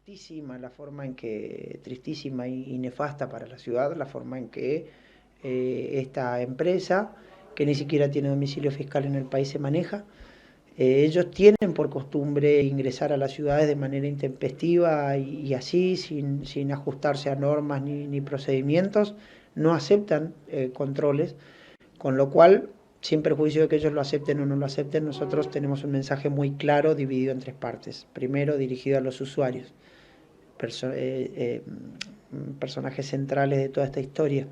tristísima la forma en que, tristísima y nefasta para la ciudad, la forma en que esta empresa, que ni siquiera tiene domicilio fiscal en el país, se maneja. Ellos tienen por costumbre ingresar a las ciudades de manera intempestiva y así, sin ajustarse a normas ni procedimientos, no aceptan controles, con lo cual, sin perjuicio de que ellos lo acepten o no lo acepten, nosotros tenemos un mensaje muy claro dividido en tres partes. Primero, dirigido a los usuarios, personajes centrales de toda esta historia.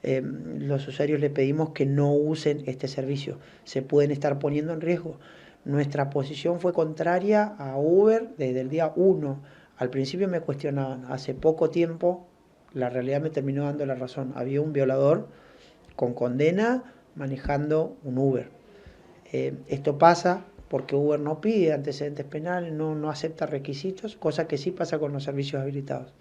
Los usuarios le pedimos que no usen este servicio, se pueden estar poniendo en riesgo. Nuestra posición fue contraria a Uber desde el día 1. Al principio me cuestionaban, hace poco tiempo la realidad me terminó dando la razón. Había un violador con condena manejando un Uber. Esto pasa porque Uber no pide antecedentes penales, no acepta requisitos, cosa que sí pasa con los servicios habilitados.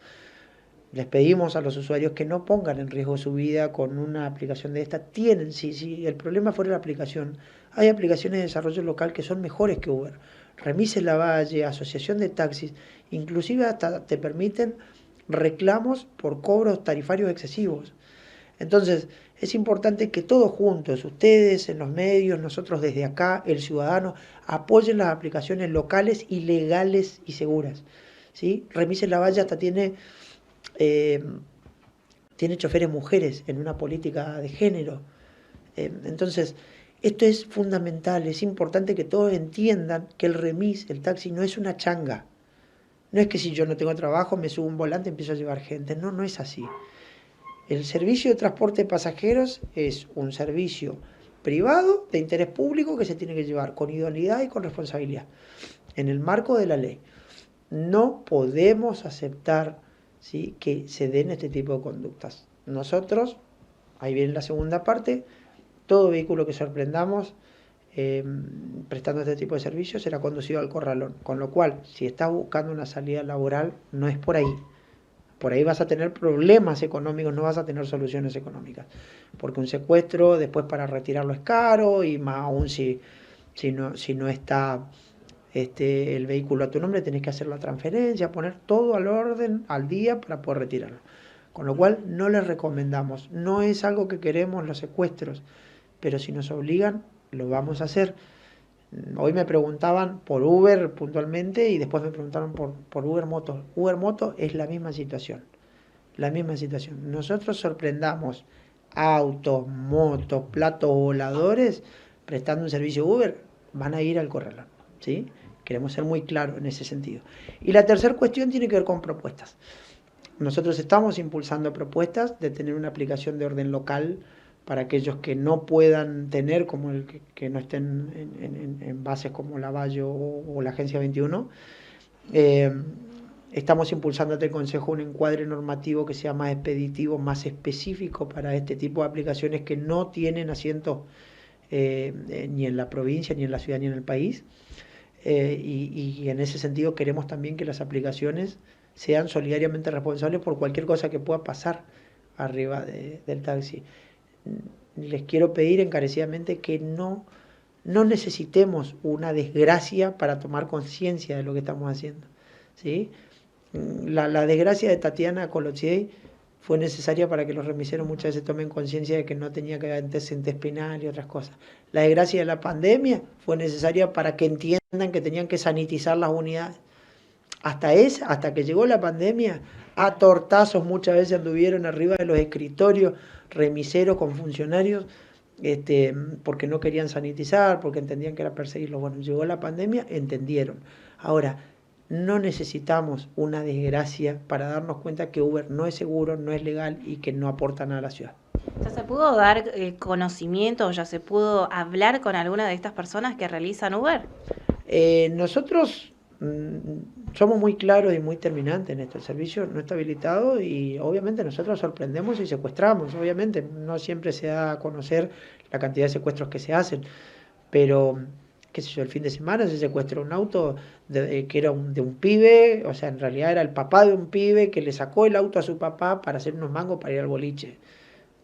Les pedimos a los usuarios que no pongan en riesgo su vida con una aplicación de esta. Si el problema fuera la aplicación, hay aplicaciones de desarrollo local que son mejores que Uber. Remise Lavalle, Asociación de Taxis, inclusive hasta te permiten reclamos por cobros tarifarios excesivos. Entonces, es importante que todos juntos, ustedes en los medios, nosotros desde acá, el ciudadano, apoyen las aplicaciones locales y legales y seguras, ¿sí? Remise Lavalle hasta tiene choferes mujeres en una política de género. Entonces, esto es fundamental, es importante que todos entiendan que el remis, el taxi, no es una changa. No es que si yo no tengo trabajo me subo un volante y empiezo a llevar gente. No es así. El servicio de transporte de pasajeros es un servicio privado de interés público que se tiene que llevar con idoneidad y con responsabilidad, en el marco de la ley. No podemos aceptar, ¿sí?, que se den este tipo de conductas. Nosotros, ahí viene la segunda parte, todo vehículo que sorprendamos prestando este tipo de servicios será conducido al corralón. Con lo cual, si estás buscando una salida laboral, no es por ahí. Por ahí vas a tener problemas económicos, no vas a tener soluciones económicas. Porque un secuestro después para retirarlo es caro y más aún si no está el vehículo a tu nombre, tenés que hacer la transferencia, poner todo al orden, al día para poder retirarlo. Con lo cual no les recomendamos. No es algo que queremos los secuestros, pero si nos obligan, lo vamos a hacer. Hoy me preguntaban por Uber puntualmente y después me preguntaron por Uber Moto. Uber Moto es la misma situación. La misma situación. Nosotros sorprendamos autos, motos, platos voladores prestando un servicio Uber, van a ir al corralón, ¿sí? Queremos ser muy claros en ese sentido. Y la tercera cuestión tiene que ver con propuestas. Nosotros estamos impulsando propuestas de tener una aplicación de orden local para aquellos que no puedan tener, como el que no estén en bases como Lavalle o la Agencia 21. Estamos impulsando ante el Consejo un encuadre normativo que sea más expeditivo, más específico para este tipo de aplicaciones que no tienen asientos ni en la provincia, ni en la ciudad, ni en el país. Y en ese sentido queremos también que las aplicaciones sean solidariamente responsables por cualquier cosa que pueda pasar arriba del taxi. Les quiero pedir encarecidamente que no necesitemos una desgracia para tomar conciencia de lo que estamos haciendo, ¿sí? La desgracia de Tatiana Colotier fue necesaria para que los remiseros muchas veces tomen conciencia de que no tenía que haber antecedentes penales y otras cosas. La desgracia de la pandemia fue necesaria para que entiendan que tenían que sanitizar las unidades. Hasta que llegó la pandemia, a tortazos muchas veces anduvieron arriba de los escritorios remiseros con funcionarios porque no querían sanitizar, porque entendían que era perseguirlos. Bueno, llegó la pandemia, entendieron. Ahora, no necesitamos una desgracia para darnos cuenta que Uber no es seguro, no es legal y que no aporta nada a la ciudad. ¿Ya se pudo dar conocimiento o ya se pudo hablar con alguna de estas personas que realizan Uber? Nosotros somos muy claros y muy terminantes en esto. El servicio no está habilitado y obviamente nosotros sorprendemos y secuestramos. Obviamente no siempre se da a conocer la cantidad de secuestros que se hacen, pero qué sé yo, el fin de semana se secuestró un auto que era de un pibe, o sea, en realidad era el papá de un pibe que le sacó el auto a su papá para hacer unos mangos para ir al boliche.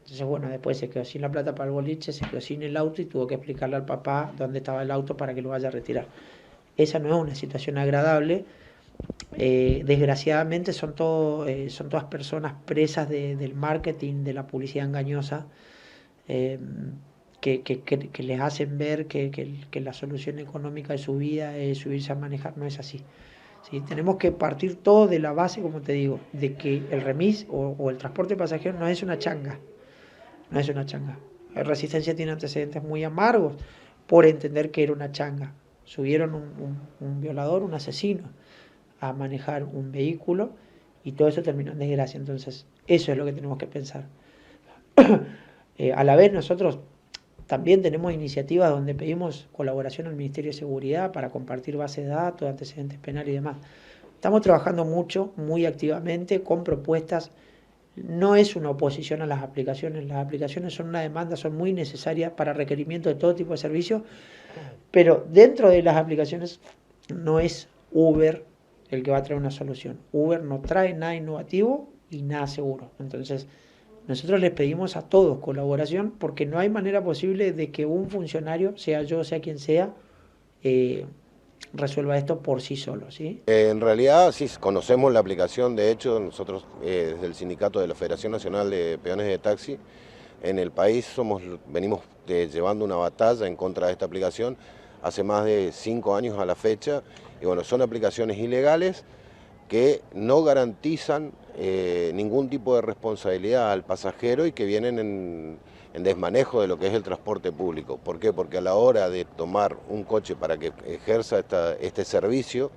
Entonces, bueno, después se quedó sin la plata para el boliche, se quedó sin el auto y tuvo que explicarle al papá dónde estaba el auto para que lo vaya a retirar. Esa no es una situación agradable Desgraciadamente son todas personas presas del marketing, de la publicidad engañosa, eh, que les hacen ver que la solución económica de su vida es subirse a manejar. No es así. ¿Sí? Tenemos que partir todo de la base, como te digo, de que el remis o el transporte pasajero no es una changa. No es una changa. Resistencia tiene antecedentes muy amargos por entender que era una changa. Subieron un violador, un asesino, a manejar un vehículo y todo eso terminó en desgracia. Entonces, eso es lo que tenemos que pensar. A la vez nosotros también tenemos iniciativas donde pedimos colaboración al Ministerio de Seguridad para compartir bases de datos, antecedentes penales y demás. Estamos trabajando mucho, muy activamente, con propuestas. No es una oposición a las aplicaciones son una demanda, son muy necesarias para requerimientos de todo tipo de servicios, pero dentro de las aplicaciones no es Uber el que va a traer una solución. Uber no trae nada innovativo y nada seguro. Entonces, nosotros les pedimos a todos colaboración porque no hay manera posible de que un funcionario, sea yo, sea quien sea, resuelva esto por sí solo, ¿sí? En realidad sí conocemos la aplicación, de hecho nosotros desde el sindicato de la Federación Nacional de Peones de Taxi en el país venimos llevando una batalla en contra de esta aplicación hace más de 5 años a la fecha, y bueno, son aplicaciones ilegales que no garantizan ningún tipo de responsabilidad al pasajero y que vienen en desmanejo de lo que es el transporte público. ¿Por qué? Porque a la hora de tomar un coche para que ejerza este servicio,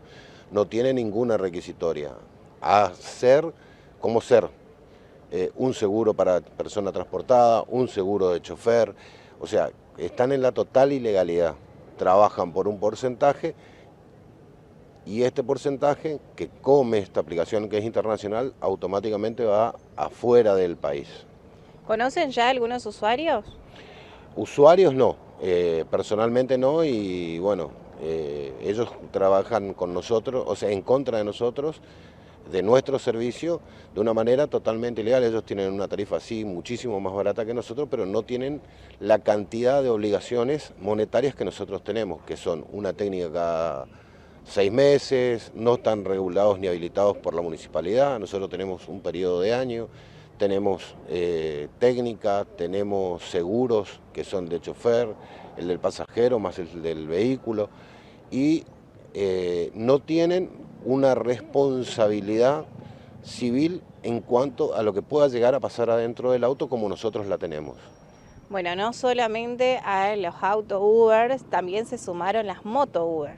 no tiene ninguna requisitoria. Como ser un seguro para persona transportada, un seguro de chofer, o sea, están en la total ilegalidad. Trabajan por un porcentaje y este porcentaje que come esta aplicación que es internacional automáticamente va afuera del país. ¿Conocen ya algunos usuarios? Usuarios no, personalmente no, y bueno, ellos trabajan con nosotros, o sea, en contra de nosotros, de nuestro servicio, de una manera totalmente ilegal. Ellos tienen una tarifa así muchísimo más barata que nosotros, pero no tienen la cantidad de obligaciones monetarias que nosotros tenemos, que son una técnica cada 6 meses, no están regulados ni habilitados por la municipalidad. Nosotros tenemos un periodo de año, tenemos técnica, tenemos seguros que son de chofer, el del pasajero más el del vehículo, y no tienen una responsabilidad civil en cuanto a lo que pueda llegar a pasar adentro del auto como nosotros la tenemos. Bueno, no solamente a los auto Uber, también se sumaron las moto Uber.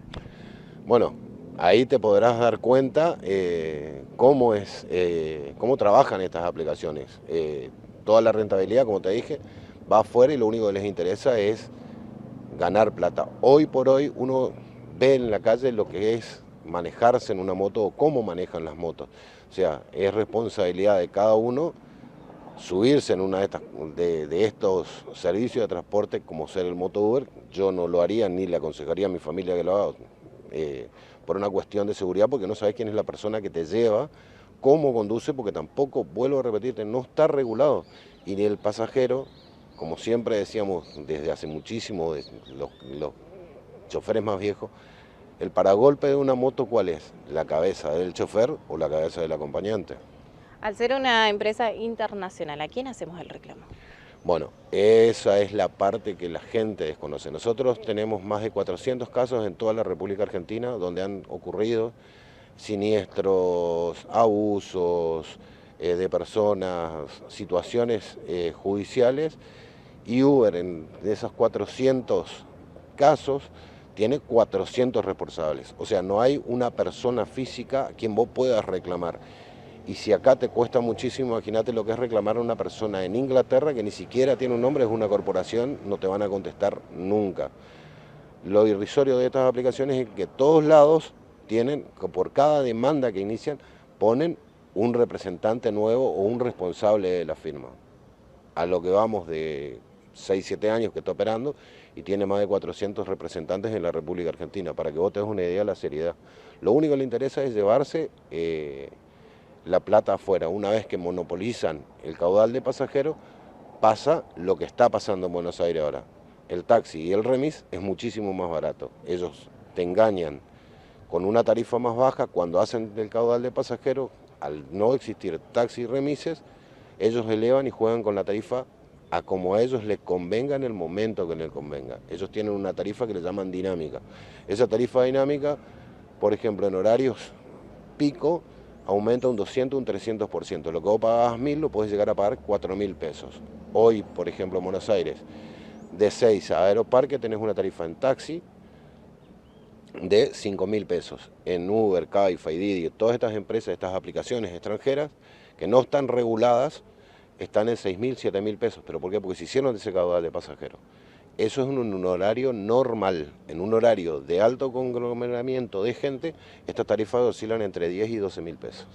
Bueno, ahí te podrás dar cuenta cómo trabajan estas aplicaciones. Toda la rentabilidad, como te dije, va afuera y lo único que les interesa es ganar plata. Hoy por hoy uno ve en la calle lo que es manejarse en una moto o cómo manejan las motos. O sea, es responsabilidad de cada uno subirse en una de estos servicios de transporte como ser el moto Uber. Yo no lo haría ni le aconsejaría a mi familia que lo haga por una cuestión de seguridad, porque no sabes quién es la persona que te lleva, cómo conduce, porque tampoco, vuelvo a repetirte, no está regulado. Y ni el pasajero, como siempre decíamos desde hace muchísimo, los choferes más viejos, el paragolpe de una moto, ¿cuál es? ¿La cabeza del chofer o la cabeza del acompañante? Al ser una empresa internacional, ¿a quién hacemos el reclamo? Bueno, esa es la parte que la gente desconoce. Nosotros tenemos más de 400 casos en toda la República Argentina donde han ocurrido siniestros, abusos de personas, situaciones judiciales, y Uber de esos 400 casos tiene 400 responsables. O sea, no hay una persona física a quien vos puedas reclamar. Y si acá te cuesta muchísimo, imagínate lo que es reclamar a una persona en Inglaterra que ni siquiera tiene un nombre, es una corporación, no te van a contestar nunca. Lo irrisorio de estas aplicaciones es que todos lados tienen, por cada demanda que inician, ponen un representante nuevo o un responsable de la firma. A lo que vamos de 6, 7 años que está operando y tiene más de 400 representantes en la República Argentina, para que vos te des una idea de la seriedad. Lo único que le interesa es llevarse la plata afuera. Una vez que monopolizan el caudal de pasajeros, pasa lo que está pasando en Buenos Aires ahora. El taxi y el remis es muchísimo más barato. Ellos te engañan, con una tarifa más baja, cuando hacen el caudal de pasajeros, al no existir taxi y remises, ellos elevan y juegan con la tarifa a como a ellos les convenga en el momento que les convenga. Ellos tienen una tarifa que le llaman dinámica. Esa tarifa dinámica, por ejemplo, en horarios pico, aumenta un 200, un 300%. Lo que vos pagabas 1.000 lo podés llegar a pagar 4.000 pesos. Hoy, por ejemplo, en Buenos Aires, de 6 a Aeroparque tenés una tarifa en taxi de 5.000 pesos. En Uber, Cabify, Didi, todas estas empresas, estas aplicaciones extranjeras que no están reguladas, están en 6.000, 7.000 pesos. ¿Pero por qué? Porque se hicieron de ese caudal de pasajeros. Eso es en un horario normal. En un horario de alto conglomeramiento de gente, estas tarifas oscilan entre 10 y 12.000 pesos.